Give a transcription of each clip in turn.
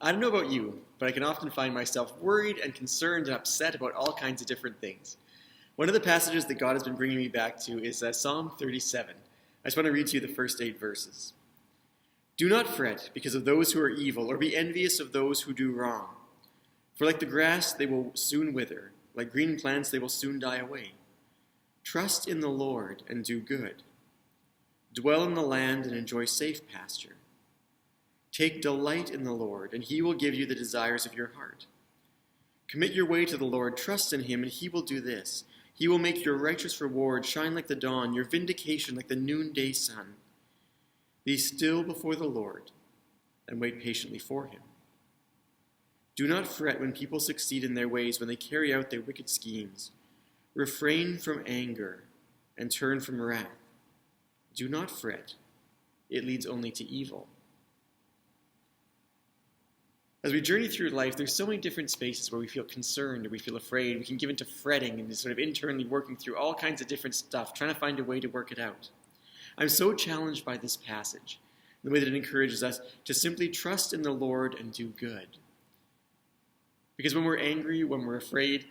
I don't know about you, but I can often find myself worried and concerned and upset about all kinds of different things. One of the passages that God has been bringing me back to is Psalm 37. I just want to read to you the first 8 verses. Do not fret because of those who are evil, or be envious of those who do wrong. For like the grass, they will soon wither. Like green plants, they will soon die away. Trust in the Lord and do good. Dwell in the land and enjoy safe pasture. Take delight in the Lord, and he will give you the desires of your heart. Commit your way to the Lord, trust in him, and he will do this. He will make your righteous reward shine like the dawn, your vindication like the noonday sun. Be still before the Lord, and wait patiently for him. Do not fret when people succeed in their ways, when they carry out their wicked schemes. Refrain from anger, and turn from wrath. Do not fret. It leads only to evil. As we journey through life, there's so many different spaces where we feel concerned or we feel afraid. We can give into fretting and sort of internally working through all kinds of different stuff, trying to find a way to work it out. I'm so challenged by this passage, the way that it encourages us to simply trust in the Lord and do good. Because when we're angry, when we're afraid,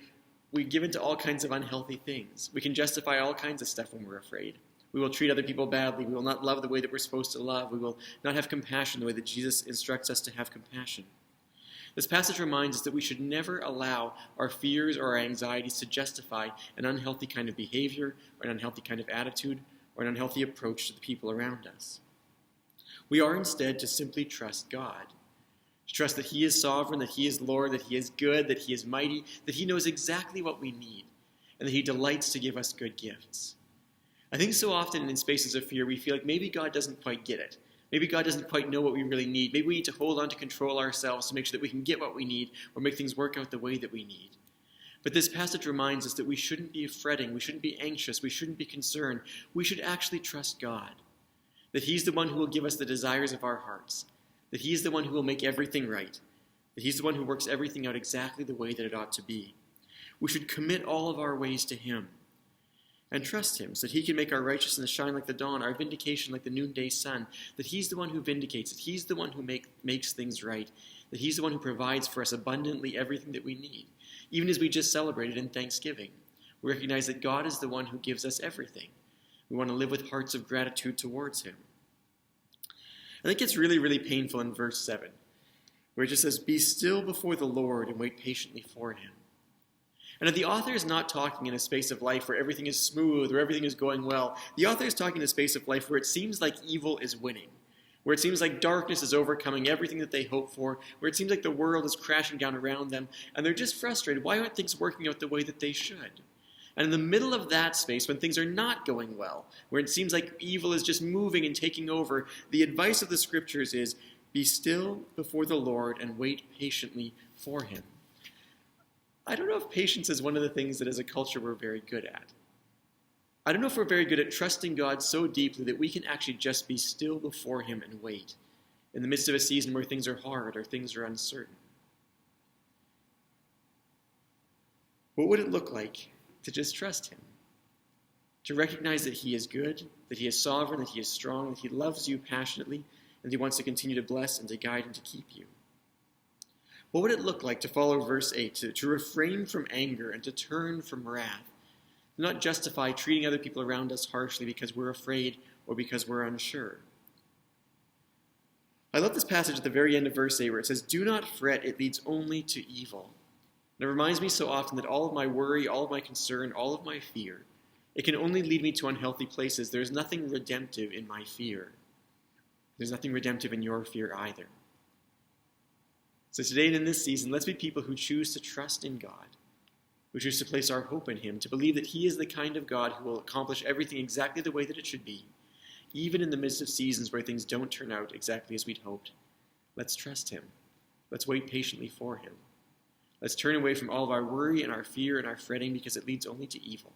we give into all kinds of unhealthy things. We can justify all kinds of stuff when we're afraid. We will treat other people badly. We will not love the way that we're supposed to love. We will not have compassion the way that Jesus instructs us to have compassion. This passage reminds us that we should never allow our fears or our anxieties to justify an unhealthy kind of behavior or an unhealthy kind of attitude or an unhealthy approach to the people around us. We are instead to simply trust God, to trust that he is sovereign, that he is Lord, that he is good, that he is mighty, that he knows exactly what we need, and that he delights to give us good gifts. I think so often in spaces of fear we feel like maybe God doesn't quite get it. Maybe God doesn't quite know what we really need. Maybe we need to hold on to control ourselves to make sure that we can get what we need or make things work out the way that we need. But this passage reminds us that we shouldn't be fretting, we shouldn't be anxious, we shouldn't be concerned. We should actually trust God, that he's the one who will give us the desires of our hearts, that he's the one who will make everything right, that he's the one who works everything out exactly the way that it ought to be. We should commit all of our ways to him and trust him so that he can make our righteousness shine like the dawn, our vindication like the noonday sun, that he's the one who vindicates, that he's the one who makes things right, that he's the one who provides for us abundantly everything that we need. Even as we just celebrated in Thanksgiving, we recognize that God is the one who gives us everything. We want to live with hearts of gratitude towards him. I think it's really, really painful in verse 7, where it just says, be still before the Lord and wait patiently for him. And if the author is not talking in a space of life where everything is smooth or everything is going well, the author is talking in a space of life where it seems like evil is winning, where it seems like darkness is overcoming everything that they hope for, where it seems like the world is crashing down around them, and they're just frustrated. Why aren't things working out the way that they should? And in the middle of that space, when things are not going well, where it seems like evil is just moving and taking over, the advice of the scriptures is, be still before the Lord and wait patiently for him. I don't know if patience is one of the things that as a culture we're very good at. I don't know if we're very good at trusting God so deeply that we can actually just be still before him and wait in the midst of a season where things are hard or things are uncertain. What would it look like to just trust him? To recognize that he is good, that he is sovereign, that he is strong, that he loves you passionately, and he wants to continue to bless and to guide and to keep you. What would it look like to follow verse 8, to refrain from anger and to turn from wrath, to not justify treating other people around us harshly because we're afraid or because we're unsure? I love this passage at the very end of verse 8 where it says, do not fret, it leads only to evil. And it reminds me so often that all of my worry, all of my concern, all of my fear, it can only lead me to unhealthy places. There's nothing redemptive in my fear. There's nothing redemptive in your fear either. So today and in this season, let's be people who choose to trust in God, who choose to place our hope in him, to believe that he is the kind of God who will accomplish everything exactly the way that it should be, even in the midst of seasons where things don't turn out exactly as we'd hoped. Let's trust him. Let's wait patiently for him. Let's turn away from all of our worry and our fear and our fretting because it leads only to evil.